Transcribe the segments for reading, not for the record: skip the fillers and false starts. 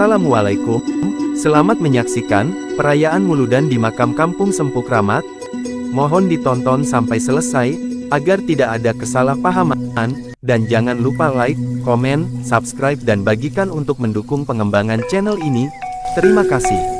Assalamualaikum, selamat menyaksikan perayaan Muludan di makam Kampung Sempuk Ramat. Mohon ditonton sampai selesai, agar tidak ada kesalahpahaman, dan jangan lupa like, komen, subscribe dan bagikan untuk mendukung pengembangan channel ini. Terima kasih.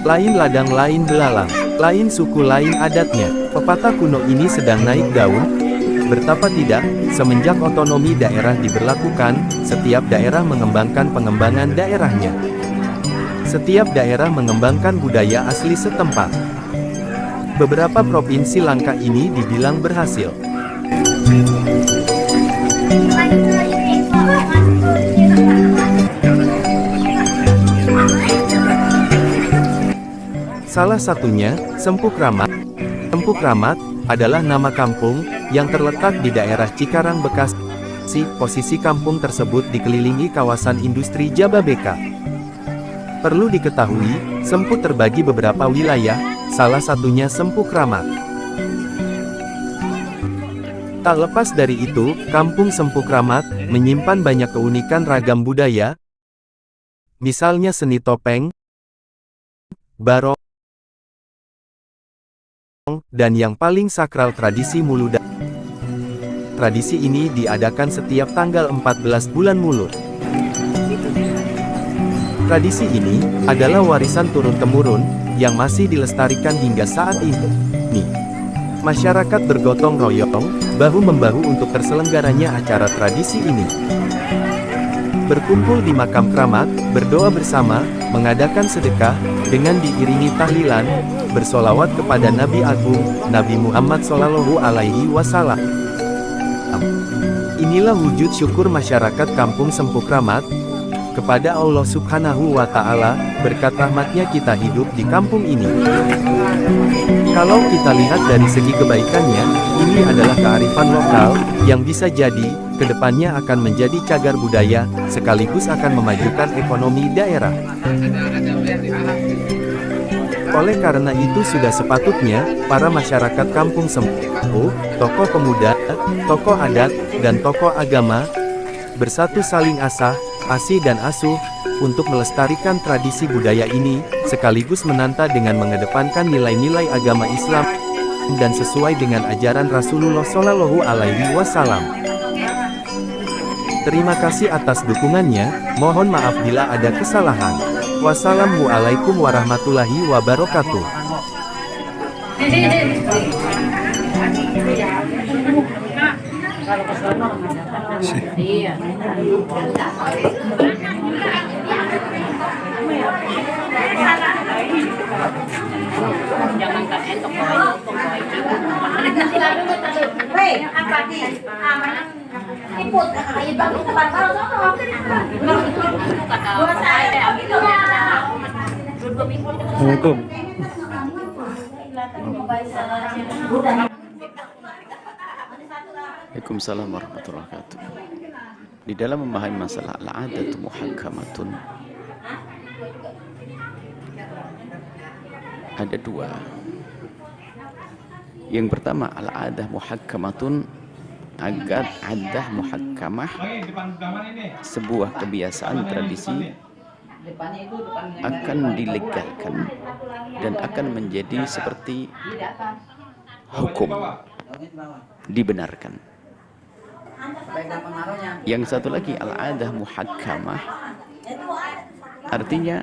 Lain ladang lain belalang, lain suku lain adatnya. Pepatah kuno ini sedang naik daun. Betapa tidak, semenjak otonomi daerah diberlakukan, setiap daerah mengembangkan pengembangan daerahnya. Setiap daerah mengembangkan budaya asli setempat. Beberapa provinsi langka ini dibilang berhasil. Salah satunya, Sempuk Ramat. Sempuk Ramat adalah nama kampung yang terletak di daerah Cikarang, Bekasi. Posisi kampung tersebut dikelilingi kawasan industri Jababeka. Perlu diketahui, Sempuk terbagi beberapa wilayah, salah satunya Sempuk Ramat. Tak lepas dari itu, Kampung Sempuk Ramat menyimpan banyak keunikan ragam budaya, misalnya seni topeng, barong, dan yang paling sakral tradisi Muludan. Tradisi ini diadakan setiap tanggal 14 bulan Mulud. Tradisi ini adalah warisan turun-temurun yang masih dilestarikan hingga saat ini. Masyarakat bergotong royong, bahu-membahu untuk terselenggaranya acara tradisi ini. Berkumpul di makam keramat, berdoa bersama, mengadakan sedekah, dengan diiringi tahlilan, bersolawat kepada Nabi Agung, Nabi Muhammad Shallallahu Alaihi Wasallam. Inilah wujud syukur masyarakat Kampung Sempuk Ramat kepada Allah Subhanahu wa Ta'ala, berkat rahmatnya kita hidup di kampung ini. Kalau kita lihat dari segi kebaikannya, ini adalah kearifan lokal yang bisa jadi kedepannya akan menjadi cagar budaya, sekaligus akan memajukan ekonomi daerah. Oleh karena itu sudah sepatutnya, para masyarakat Kampung Sempuk, tokoh pemuda, tokoh adat, dan tokoh agama, bersatu saling asih dan asuh, untuk melestarikan tradisi budaya ini, sekaligus menata dengan mengedepankan nilai-nilai agama Islam, dan sesuai dengan ajaran Rasulullah Shallallahu Alaihi Wasallam. Terima kasih atas dukungannya, mohon maaf bila ada kesalahan. Wassalamualaikum warahmatullahi wabarakatuh. Iya. Jangan kan entok Hei, apa di? Iput, ayo bangun ke bakal sono. Assalamualaikum. Waalaikumsalam warahmatullahi wabarakatuh. Di dalam memahami masalah al-'adatu muhakkamatun, ada dua. Yang pertama, al-'adah muhakkamatun, agar adah muhakkamah, sebuah kebiasaan tradisi akan dilegalkan dan akan menjadi seperti hukum, dibenarkan. Yang satu lagi al-'adah muhakkamah, artinya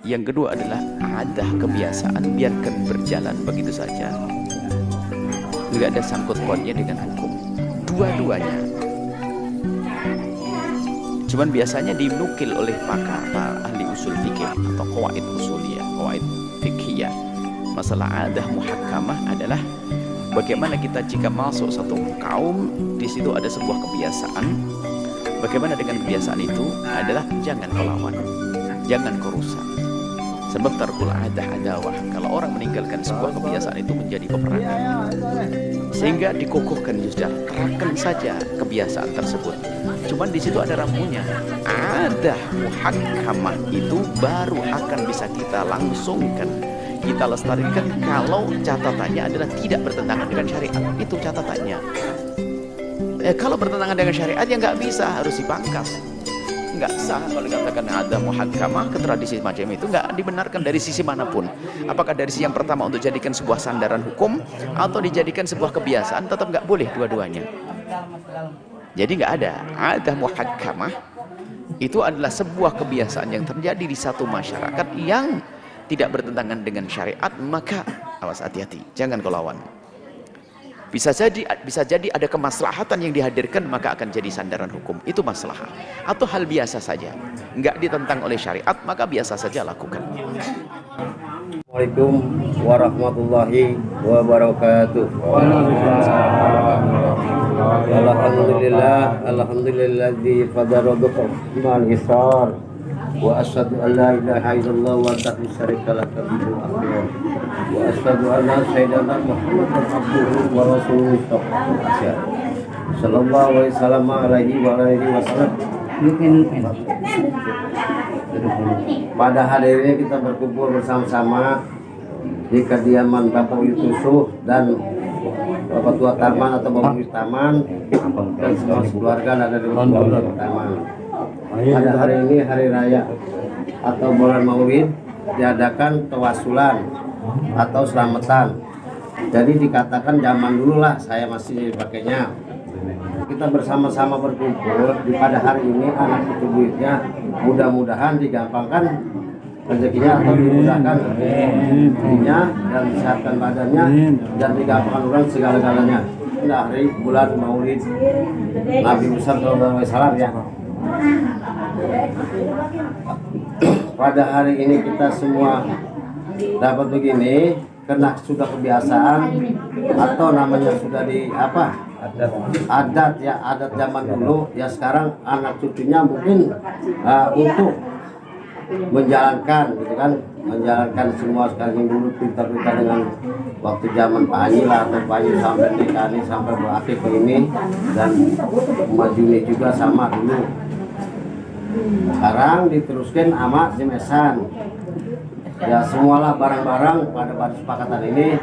yang kedua adalah adah, kebiasaan, biarkan berjalan begitu saja, tidak ada sangkut pautnya dengan hukum. Dua-duanya cuman biasanya dinukil oleh pakar ahli usul fikih atau qawaid usuliyah, qawaid fikhiyah. Masalah adah muhakkamah adalah bagaimana kita jika masuk satu kaum, di situ ada sebuah kebiasaan. Bagaimana dengan kebiasaan itu adalah jangan melawan, jangan rusak. Sebab tarkul adah adawah. Kalau orang meninggalkan sebuah kebiasaan itu menjadi peperangan. sehingga dikukuhkan sudah, terapkan saja kebiasaan tersebut. Cuman di situ ada rampunya. Adah muhakkamah itu baru akan bisa kita langsungkan, kita lestarikan kalau catatannya adalah tidak bertentangan dengan syariat. Itu catatannya. Kalau bertentangan dengan syariat ya nggak bisa, harus dipangkas. Nggak sah kalau dikatakan ada muhakkamah ke tradisi macam itu, nggak dibenarkan dari sisi manapun. Apakah dari sisi yang pertama untuk jadikan sebuah sandaran hukum atau dijadikan sebuah kebiasaan, tetap nggak boleh dua-duanya. Jadi nggak ada muhakkamah itu adalah sebuah kebiasaan yang terjadi di satu masyarakat yang tidak bertentangan dengan syariat, maka awas, hati-hati, jangan kau lawan. Bisa jadi ada kemaslahatan yang dihadirkan, maka akan jadi sandaran hukum. Itu maslahat. Atau hal biasa saja, nggak ditentang oleh syariat, maka biasa saja lakukan. Assalamualaikum warahmatullahi wabarakatuh. Alhamdulilladzi fadara biqal hisar wa asyhadu an la ilaha illallah wa la syarika lahu wa asyhadu anna sayyidana Muhammadan abduhu wa rasuluhu sallallahu alaihi wasallam. Pada hari ini kita berkumpul bersama-sama di kediaman Bapak Yutusuh dan Bapak Tua Taman atau Bapak Taman dan semua keluarga ada di Bapak Taman. Pada hari ini hari raya atau bulan Maulid diadakan tawasulan atau selamatan. Jadi dikatakan zaman dulu lah, saya masih pakainya. Kita bersama-sama berkumpul di pada hari ini, anak itu duitnya mudah-mudahan digampangkan rezekinya atau dimudahkan rezekinya dan disehatkan badannya dan digampangkan orang segala-galanya. Ini hari bulan Maulid Nabi besar Sallallahu Alaihi Wasallam ya. Pada hari ini kita semua dapat begini karena sudah kebiasaan atau namanya sudah di adat ya, adat zaman dulu ya. Sekarang anak cucunya mungkin untuk menjalankan gitu kan, menjalankan semua sekarang dulu kita dengan waktu zaman Pak Haji lah, atau Pak Haji sampai nikah ini sampai berakhir ke ini dan maju ini juga sama dulu. Sekarang diteruskan sama Simesan ya, semualah barang-barang pada kesepakatan ini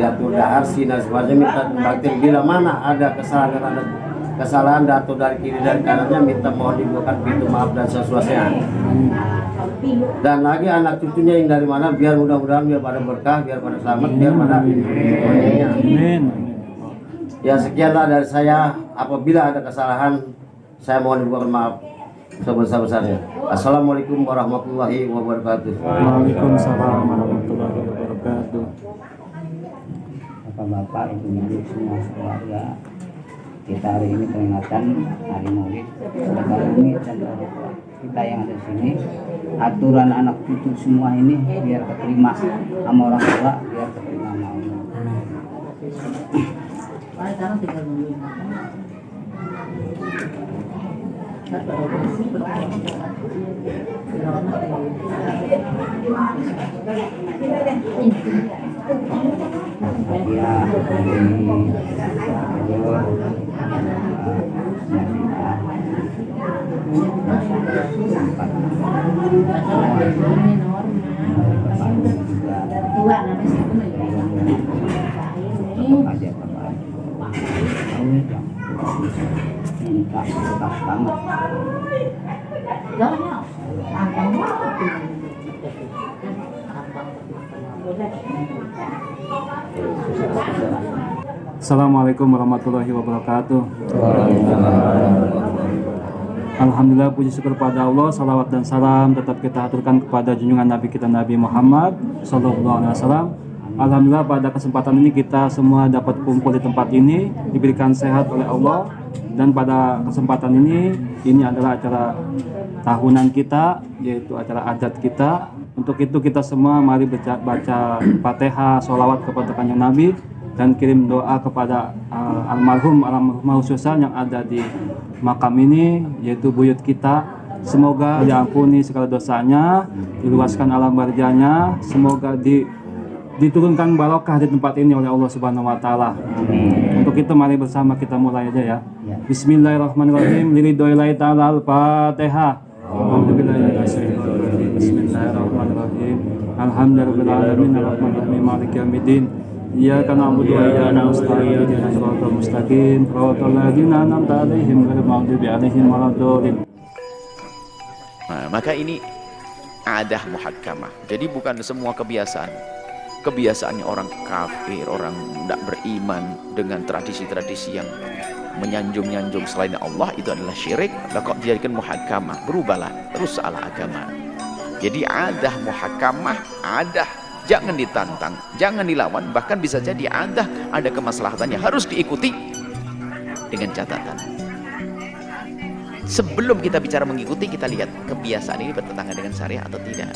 diatur dahar sina sebagainya, minta praktik bila mana ada kesalahan atau dari kiri dari kanannya minta mohon dibukakan pintu maaf dan sesuasanya. Dan lagi anak cucunya yang dari mana biar mudah-mudahan biar pada berkah, biar pada selamat, biar pada amin. Ya sekianlah dari saya. Apabila ada kesalahan saya mohon dibukakan maaf sebesar-besarnya. Assalamualaikum warahmatullahi wabarakatuh. Waalaikumsalam warahmatullahi wabarakatuh. Bapak-bapak, ibu-ibu, semua keluarga, kita hari ini peringatan hari Maulid Saudara Umi dan orang tua kita yang ada di sini. Aturan anak cucu semua ini biar keterima sama orang tua, biar keterima sama Allah. Ya, Assalamualaikum warahmatullahi wabarakatuh. Alhamdulillah, puji syukur pada Allah, salawat dan salam tetap kita aturkan kepada junjungan Nabi kita Nabi Muhammad Sallallahu Alaihi Wasallam. Alhamdulillah pada kesempatan ini kita semua dapat kumpul di tempat ini, diberikan sehat oleh Allah. Dan pada kesempatan ini adalah acara tahunan kita, yaitu acara adat kita. Untuk itu kita semua mari baca Fatihah, sholawat kepada Kanjeng Nabi, dan kirim doa kepada almarhum khususan yang ada di makam ini, yaitu buyut kita. Semoga diampuni segala dosanya, diluaskan alam barzahnya, semoga diturunkan barokah di tempat ini oleh Allah Subhanahu wa taala. Untuk itu mari bersama kita mulai aja ya. Bismillahirrahmanirrahim. Liridhoillahi ta'ala al-Fatihah. Bismillahirrahmanirrahim. Alhamdulillahirabbil alamin maliki yaumiddin. Iyyaka na'budu wa iyyaka nasta'in. Ihdinas siratal mustaqim. Siratal ladzina an'amta 'alaihim ghairil maghdubi 'alaihim waladdallin. Nah, maka ini adah muhakkamah. Jadi bukan semua kebiasaannya orang kafir, orang tidak beriman dengan tradisi-tradisi yang menyanjung-nyanjung selain Allah, itu adalah syirik. Lah kok dijadikan muhakkamah? Berubahlah, terus salah agama. Jadi adah muhakkamah, adah jangan ditantang, jangan dilawan, bahkan bisa jadi ada kemaslahatannya, harus diikuti dengan catatan. Sebelum kita bicara mengikuti, kita lihat kebiasaan ini bertentangan dengan syariah atau tidak.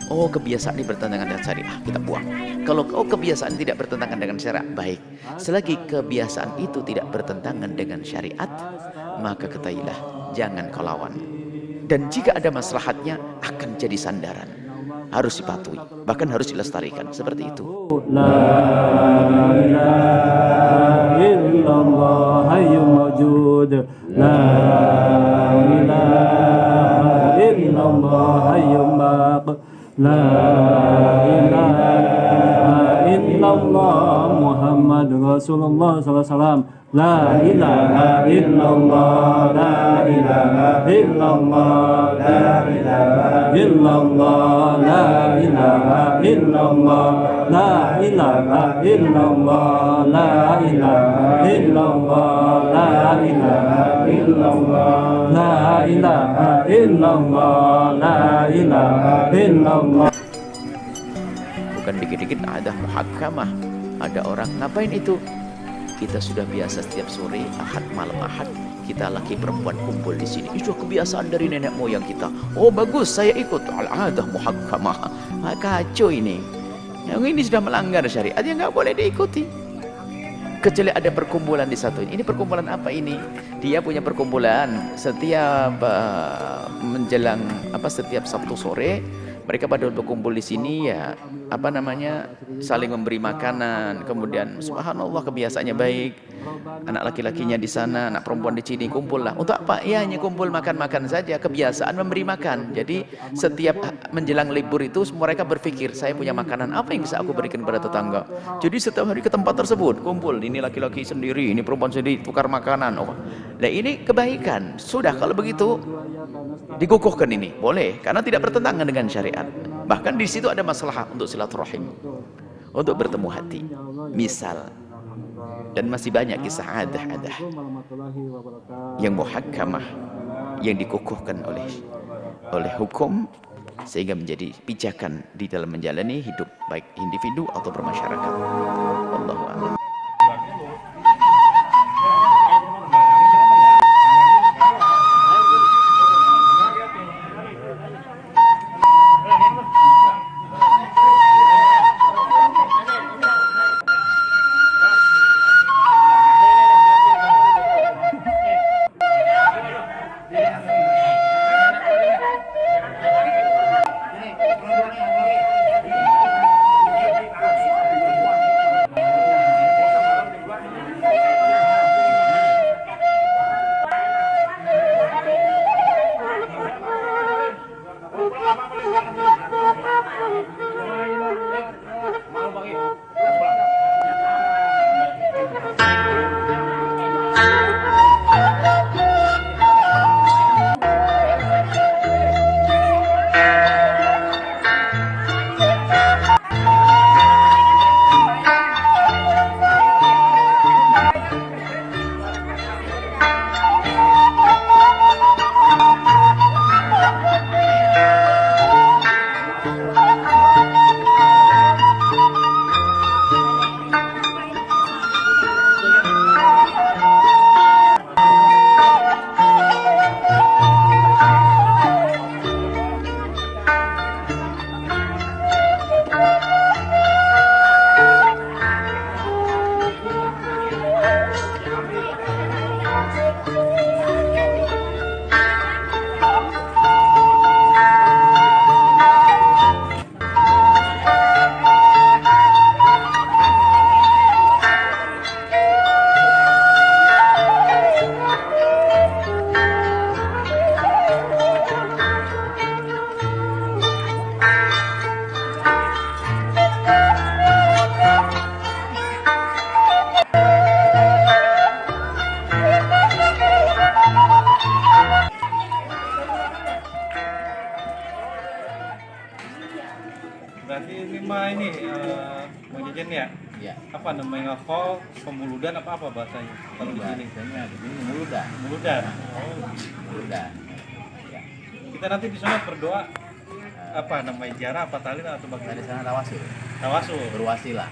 Oh, kebiasaan ini bertentangan dengan syariah, kita buang. Kalau kebiasaan tidak bertentangan dengan syariat, baik. Selagi kebiasaan itu tidak bertentangan dengan syariat, maka ketahuilah, jangan kau lawan. Dan jika ada maslahatnya, akan jadi sandaran. Harus dipatuhi, bahkan harus dilestarikan. Seperti itu. La ilaha illallah hayyul mawjud. La ilaha illallah hayyul baq. La ilaha illallah Muhammadur Rasulullah sallallahu alaihi wasallam. La ilaha illallah, la ilaha illallah, la ilaha illallah, la ilaha illallah, la ilaha illallah, la ilaha illallah, la ilaha illallah, la ilaha illallah, la ilaha illallah. Bukan dikit-dikit ada muhakkamah. Ada orang ngapain itu? Kita sudah biasa setiap sore Ahad, malam Ahad, kita laki perempuan kumpul di sini. Itu kebiasaan dari nenek moyang kita. Oh bagus, saya ikut. Al-adah muhakkamah. Kacau ini. Yang ini sudah melanggar syariat, yang nggak boleh diikuti. Kecuali ada perkumpulan di satu ini. Ini perkumpulan apa ini? Dia punya perkumpulan setiap menjelang setiap Sabtu sore. Mereka pada berkumpul di sini ya, saling memberi makanan. Kemudian subhanallah kebiasaannya baik. Anak laki-lakinya di sana, anak perempuan di sini kumpul lah. Untuk apa? Ya hanya kumpul makan-makan saja. Kebiasaan memberi makan. Jadi setiap menjelang libur itu mereka berpikir, saya punya makanan apa yang bisa aku berikan kepada tetangga. Jadi setiap hari ke tempat tersebut kumpul. Ini laki-laki sendiri, ini perempuan sendiri, tukar makanan. Oh, nah ini kebaikan. Sudah kalau begitu dikukuhkan ini boleh, karena tidak bertentangan dengan syariat. Bahkan di situ ada masalah untuk silaturahim, untuk bertemu hati, misal. Dan masih banyak kisah adah-adah yang muhakkamah, yang dikukuhkan oleh hukum, sehingga menjadi pijakan di dalam menjalani hidup baik individu atau bermasyarakat. Wallahu a'lam. apa namanya, ngafal, pemuludan apa bahasanya? Kalau di sini Muludan. muludan. Muludan. Ya. Kita nanti di sana berdoa apa namanya, ziarah apa tahlil atau Nah, di bagaimana? sana tawasul. Tawasul. Berwasilah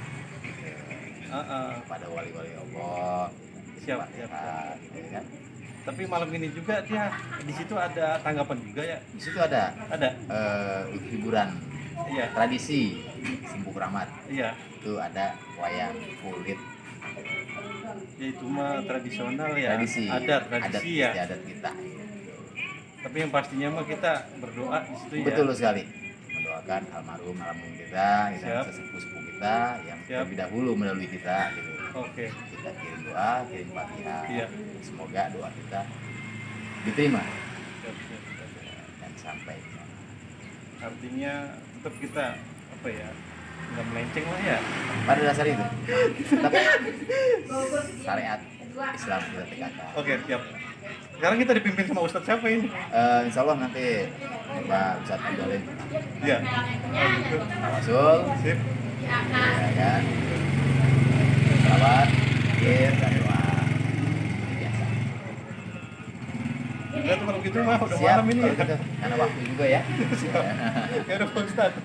Pada pada wali-wali Allah. Siap. Fatihah, gitu kan. Tapi malam ini juga dia di situ ada tanggapan juga ya? Di situ ada Ada. hiburan Iya. tradisi Simpuk Rahmat. Iya. Itu ada wayang kulit Ya itu mah tradisional ya. tradisi. Adat tradisi ya. Adat kita. Tapi yang pastinya mah kita berdoa di situ ya. Betul sekali. Mendoakan almarhum kita, Siap. sesepuh kita yang Siap. lebih dahulu melalui kita. Gitu. Oke. Kita kirim doa, kirim Fatihah. Iya. Semoga doa kita diterima Siap, siap, siap. dan sampai. Artinya tetap kita apa ya, nggak melenceng lah ya. Pada dasar itu, tetap syariat Islam kita tegakkan. Oke, siap. Sekarang kita dipimpin sama Ustadz siapa ini? Insya Allah nanti Pak Ustadz Abdullah Iya. Tawasul, Sip. ya kan, salawat, zikir, dan doa. Biasa. Udah tuh kalau gitu mah udah Siap, malam ini kalau ya. gitu. Karena waktu juga ya. Ya udah Pak Ustadz.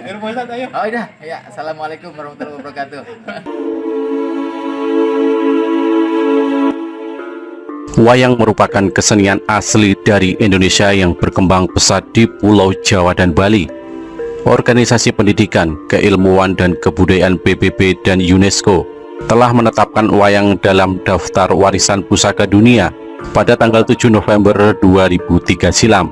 Ya udah Pak Ustadz, ayo. Oh udah, ya. Assalamualaikum warahmatullahi wabarakatuh. Wayang merupakan kesenian asli dari Indonesia yang berkembang pesat di Pulau Jawa dan Bali. Organisasi Pendidikan, Keilmuan dan Kebudayaan PBB dan UNESCO telah menetapkan wayang dalam daftar warisan pusaka dunia pada tanggal 7 November 2003 silam.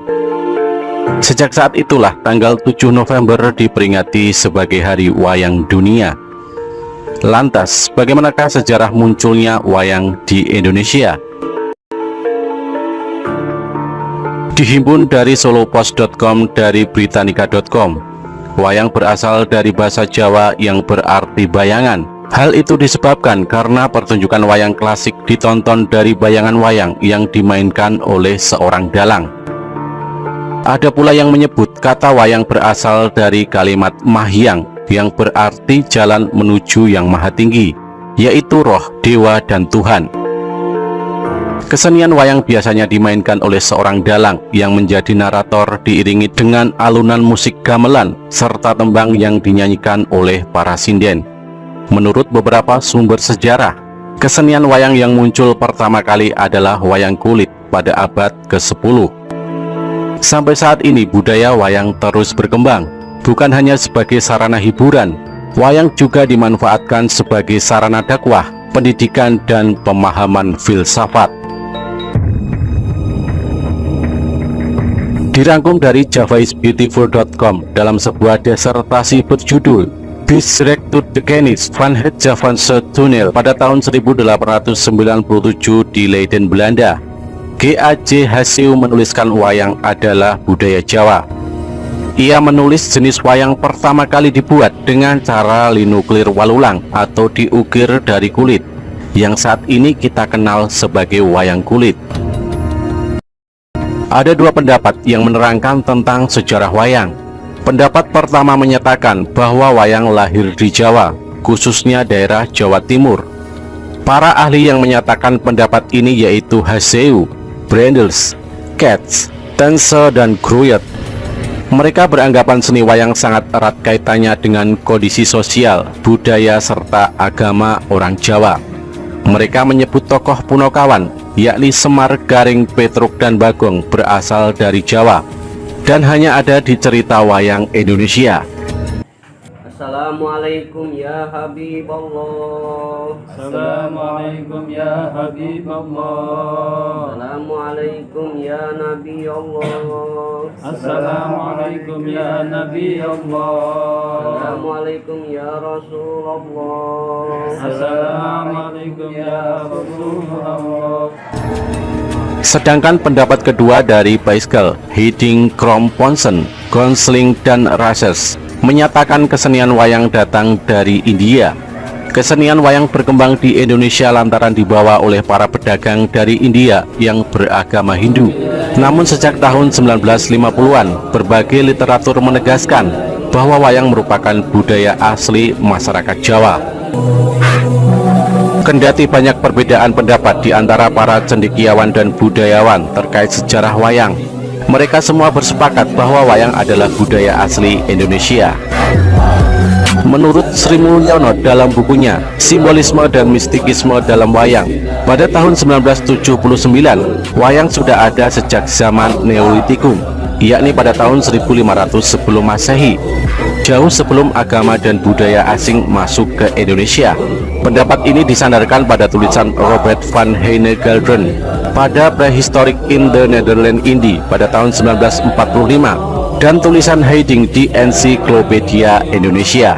Sejak saat itulah tanggal 7 November diperingati sebagai Hari Wayang Dunia. Lantas, bagaimanakah sejarah munculnya wayang di Indonesia? Dihimpun dari solopost.com dari britannica.com, wayang berasal dari bahasa Jawa yang berarti bayangan. Hal itu disebabkan karena pertunjukan wayang klasik ditonton dari bayangan wayang yang dimainkan oleh seorang dalang. Ada pula yang menyebut kata wayang berasal dari kalimat mahyang yang berarti jalan menuju yang maha tinggi, yaitu roh, dewa, dan Tuhan. Kesenian wayang biasanya dimainkan oleh seorang dalang yang menjadi narator diiringi dengan alunan musik gamelan serta tembang yang dinyanyikan oleh para sinden. Menurut beberapa sumber sejarah, kesenian wayang yang muncul pertama kali adalah wayang kulit pada abad ke-10. Sampai saat ini budaya wayang terus berkembang, bukan hanya sebagai sarana hiburan, wayang juga dimanfaatkan sebagai sarana dakwah, pendidikan, dan pemahaman filsafat. Dirangkum dari javaisbeautiful.com dalam sebuah disertasi berjudul Bisrek to the Kennis van het Javaanse Toneel pada tahun 1897 di Leiden, Belanda. G.A.J. Hasseu menuliskan wayang adalah budaya Jawa. Ia menulis jenis wayang pertama kali dibuat dengan cara linuklir walulang atau diukir dari kulit, yang saat ini kita kenal sebagai wayang kulit. Ada dua pendapat yang menerangkan tentang sejarah wayang. Pendapat pertama menyatakan bahwa wayang lahir di Jawa, khususnya daerah Jawa Timur. Para ahli yang menyatakan pendapat ini yaitu Hasseu, Brendels, Katz, Tense, dan Gruyot. Mereka beranggapan seni wayang sangat erat kaitannya dengan kondisi sosial, budaya, serta agama orang Jawa. Mereka menyebut tokoh Punokawan, yakni Semar, Garing, Petruk, dan Bagong berasal dari Jawa dan hanya ada di cerita wayang Indonesia. Assalamualaikum ya Habiballah. Assalamualaikum ya Habiballah. Assalamualaikum ya Nabi Allah. Assalamualaikum ya Nabi Allah. Assalamualaikum ya Rasulullah. Assalamualaikum ya Rasulullah. Sedangkan pendapat kedua dari Pascal, Hiding, Kromponsen, Gonsling, dan Rases menyatakan kesenian wayang datang dari India. Kesenian wayang berkembang di Indonesia lantaran dibawa oleh para pedagang dari India yang beragama Hindu. Namun sejak tahun 1950-an, berbagai literatur menegaskan bahwa wayang merupakan budaya asli masyarakat Jawa. Kendati banyak perbedaan pendapat di antara para cendekiawan dan budayawan terkait sejarah wayang, mereka semua bersepakat bahwa wayang adalah budaya asli Indonesia. Menurut Sri Mulyono dalam bukunya Simbolisme dan Mistikisme dalam Wayang, pada tahun 1979, wayang sudah ada sejak zaman Neolitikum, yakni pada tahun 1500 sebelum Masehi, jauh sebelum agama dan budaya asing masuk ke Indonesia. Pendapat ini disandarkan pada tulisan Robert van Heyne-Galderen pada Prehistoric in the Netherlands Indie pada tahun 1945 dan tulisan Heyding di Encyclopedia Indonesia.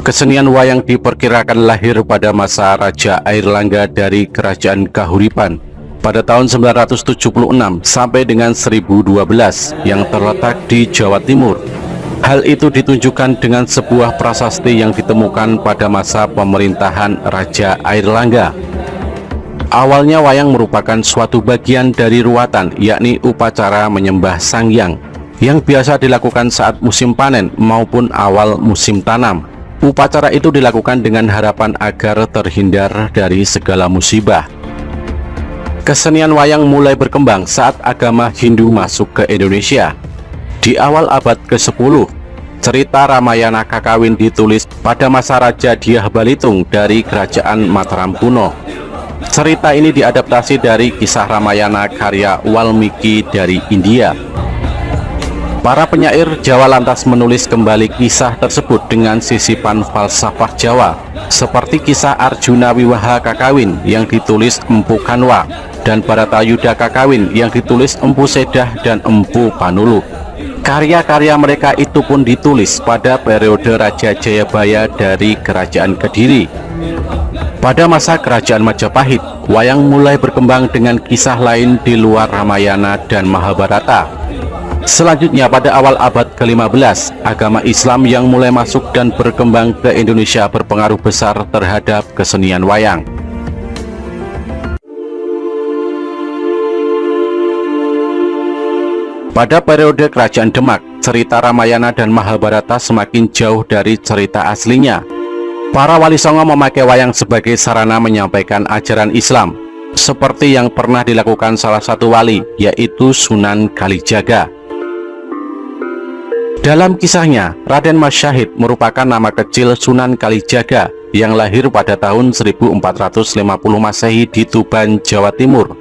Kesenian wayang diperkirakan lahir pada masa Raja Airlangga dari Kerajaan Kahuripan pada tahun 976 sampai dengan 1012 yang terletak di Jawa Timur. Hal itu ditunjukkan dengan sebuah prasasti yang ditemukan pada masa pemerintahan Raja Airlangga. Awalnya wayang merupakan suatu bagian dari ruatan, yakni upacara menyembah Sang Hyang, yang biasa dilakukan saat musim panen maupun awal musim tanam. Upacara itu dilakukan dengan harapan agar terhindar dari segala musibah. Kesenian wayang mulai berkembang saat agama Hindu masuk ke Indonesia. Di awal abad ke-10, cerita Ramayana Kakawin ditulis pada masa Raja Dyah Balitung dari Kerajaan Mataram kuno. Cerita ini diadaptasi dari kisah Ramayana karya Walmiki dari India. Para penyair Jawa lantas menulis kembali kisah tersebut dengan sisipan falsafah Jawa, seperti kisah Arjuna Wiwaha Kakawin yang ditulis Empu Kanwa dan Baratayuda Kakawin yang ditulis Empu Sedah dan Empu Panulu. Karya-karya mereka itu pun ditulis pada periode Raja Jayabaya dari Kerajaan Kediri. Pada masa Kerajaan Majapahit, wayang mulai berkembang dengan kisah lain di luar Ramayana dan Mahabharata. Selanjutnya pada awal abad ke-15, agama Islam yang mulai masuk dan berkembang ke Indonesia berpengaruh besar terhadap kesenian wayang. Pada periode Kerajaan Demak, cerita Ramayana dan Mahabharata semakin jauh dari cerita aslinya. Para wali songo memakai wayang sebagai sarana menyampaikan ajaran Islam, seperti yang pernah dilakukan salah satu wali, yaitu Sunan Kalijaga. Dalam kisahnya, Raden Mas Syahid merupakan nama kecil Sunan Kalijaga yang lahir pada tahun 1450 Masehi di Tuban, Jawa Timur.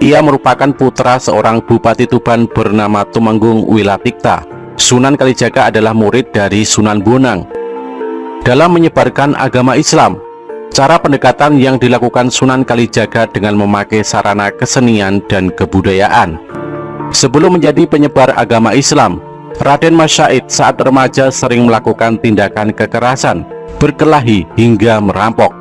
Ia merupakan putra seorang bupati Tuban bernama Tumenggung Wilatikta. Sunan Kalijaga adalah murid dari Sunan Bonang. Dalam menyebarkan agama Islam, cara pendekatan yang dilakukan Sunan Kalijaga dengan memakai sarana kesenian dan kebudayaan. Sebelum menjadi penyebar agama Islam, Raden Mas Syahid saat remaja sering melakukan tindakan kekerasan, berkelahi hingga merampok.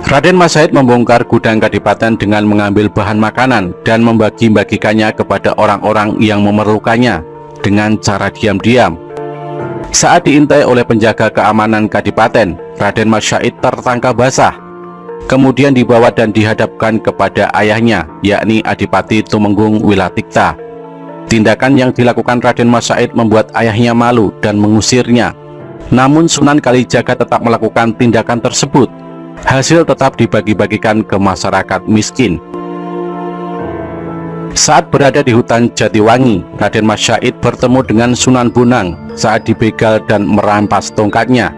Raden Mas Syahid membongkar gudang kadipaten dengan mengambil bahan makanan dan membagi-bagikannya kepada orang-orang yang memerlukannya dengan cara diam-diam. Saat diintai oleh penjaga keamanan kadipaten, Raden Mas Syahid tertangkap basah, kemudian dibawa dan dihadapkan kepada ayahnya, yakni Adipati Tumenggung Wilatikta. Tindakan yang dilakukan Raden Mas Syahid membuat ayahnya malu dan mengusirnya. Namun Sunan Kalijaga tetap melakukan tindakan tersebut. Hasil tetap dibagi-bagikan ke masyarakat miskin. Saat berada di hutan Jatiwangi, Raden Mas Syahid bertemu dengan Sunan Bonang saat dibegal dan merampas tongkatnya.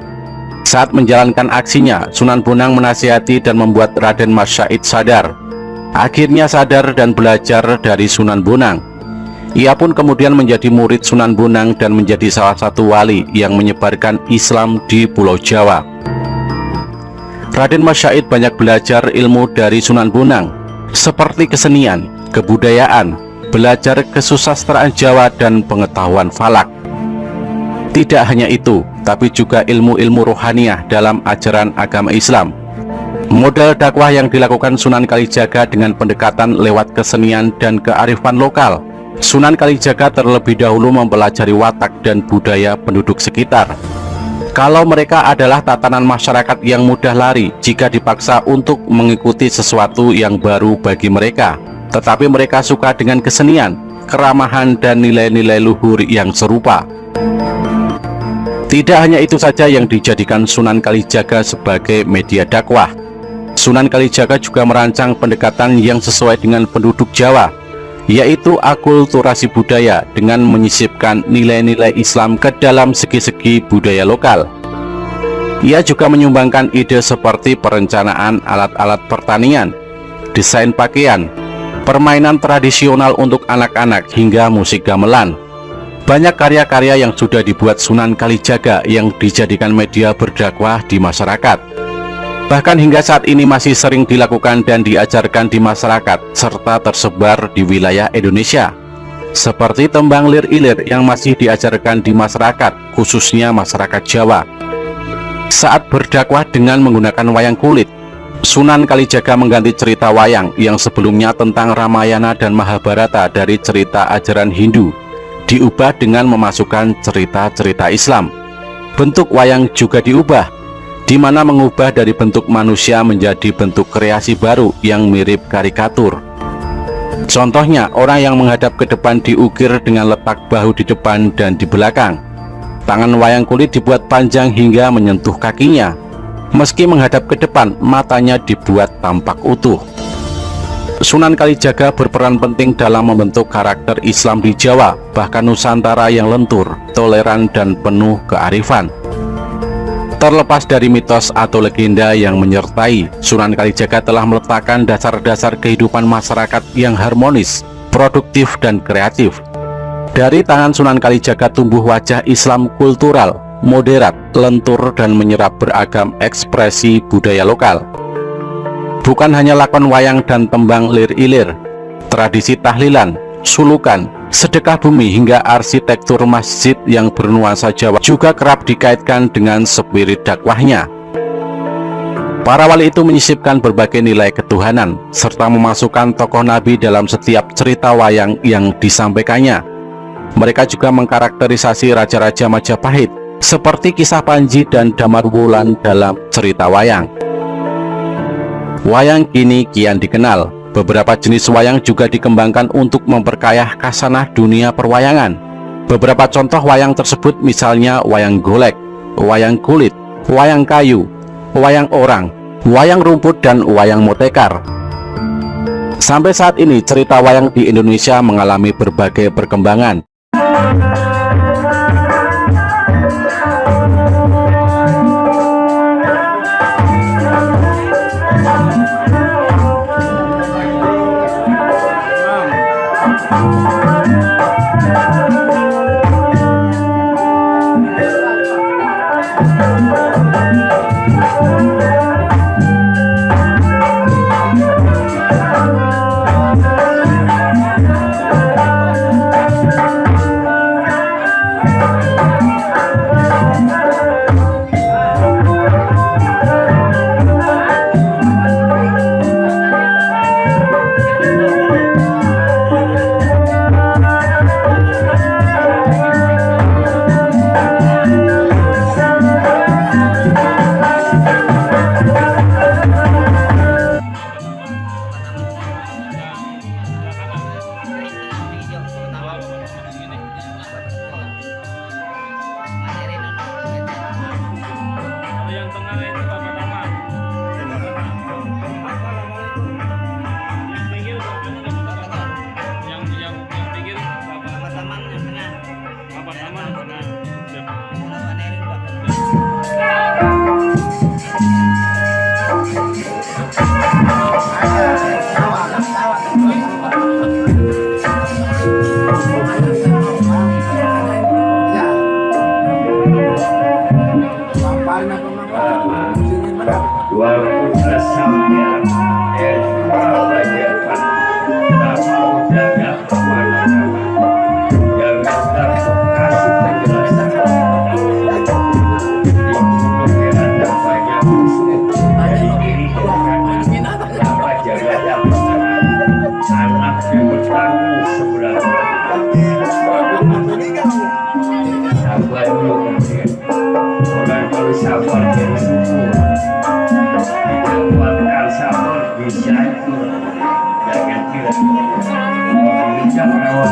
Saat menjalankan aksinya, Sunan Bonang menasihati dan membuat Raden Mas Syahid sadar. Akhirnya sadar dan belajar dari Sunan Bonang. Ia pun kemudian menjadi murid Sunan Bonang dan menjadi salah satu wali yang menyebarkan Islam di Pulau Jawa. Raden Mas Syahid banyak belajar ilmu dari Sunan Bonang, seperti kesenian, kebudayaan, belajar kesusastraan Jawa dan pengetahuan falak. Tidak hanya itu, tapi juga ilmu-ilmu rohaniah dalam ajaran agama Islam. Modal dakwah yang dilakukan Sunan Kalijaga dengan pendekatan lewat kesenian dan kearifan lokal. Sunan Kalijaga terlebih dahulu mempelajari watak dan budaya penduduk sekitar. Kalau mereka adalah tatanan masyarakat yang mudah lari jika dipaksa untuk mengikuti sesuatu yang baru bagi mereka, tetapi mereka suka dengan kesenian, keramahan, dan nilai-nilai luhur yang serupa. Tidak hanya itu saja yang dijadikan Sunan Kalijaga sebagai media dakwah. Sunan Kalijaga juga merancang pendekatan yang sesuai dengan penduduk Jawa, yaitu akulturasi budaya dengan menyisipkan nilai-nilai Islam ke dalam segi-segi budaya lokal. Ia juga menyumbangkan ide seperti perencanaan alat-alat pertanian, desain pakaian, permainan tradisional untuk anak-anak, hingga musik gamelan. Banyak karya-karya yang sudah dibuat Sunan Kalijaga yang dijadikan media berdakwah di masyarakat. Bahkan hingga saat ini masih sering dilakukan dan diajarkan di masyarakat serta tersebar di wilayah Indonesia. Seperti tembang lir-ilir yang masih diajarkan di masyarakat, khususnya masyarakat Jawa. Saat berdakwah dengan menggunakan wayang kulit, Sunan Kalijaga mengganti cerita wayang yang sebelumnya tentang Ramayana dan Mahabharata dari cerita ajaran Hindu, diubah dengan memasukkan cerita-cerita Islam. Bentuk wayang juga diubah, di mana mengubah dari bentuk manusia menjadi bentuk kreasi baru yang mirip karikatur. Contohnya, orang yang menghadap ke depan diukir dengan letak bahu di depan dan di belakang. Tangan wayang kulit dibuat panjang hingga menyentuh kakinya. Meski menghadap ke depan, matanya dibuat tampak utuh. Sunan Kalijaga berperan penting dalam membentuk karakter Islam di Jawa, bahkan Nusantara yang lentur, toleran, dan penuh kearifan. Terlepas dari mitos atau legenda yang menyertai, Sunan Kalijaga telah meletakkan dasar-dasar kehidupan masyarakat yang harmonis, produktif, dan kreatif. Dari tangan Sunan Kalijaga tumbuh wajah Islam kultural, moderat, lentur, dan menyerap beragam ekspresi budaya lokal. Bukan hanya lakon wayang dan tembang lir-ilir, tradisi tahlilan, sulukan, sedekah bumi, hingga arsitektur masjid yang bernuansa Jawa juga kerap dikaitkan dengan spirit dakwahnya. Para wali itu menyisipkan berbagai nilai ketuhanan, serta memasukkan tokoh Nabi dalam setiap cerita wayang yang disampaikannya. Mereka juga mengkarakterisasi raja-raja Majapahit, seperti kisah Panji dan Damarwulan dalam cerita wayang. Wayang kini kian dikenal. Beberapa jenis wayang juga dikembangkan untuk memperkaya khasanah dunia perwayangan. Beberapa contoh wayang tersebut misalnya wayang golek, wayang kulit, wayang kayu, wayang orang, wayang rumput, dan wayang motekar. Sampai saat ini cerita wayang di Indonesia mengalami berbagai perkembangan. Jangan rawat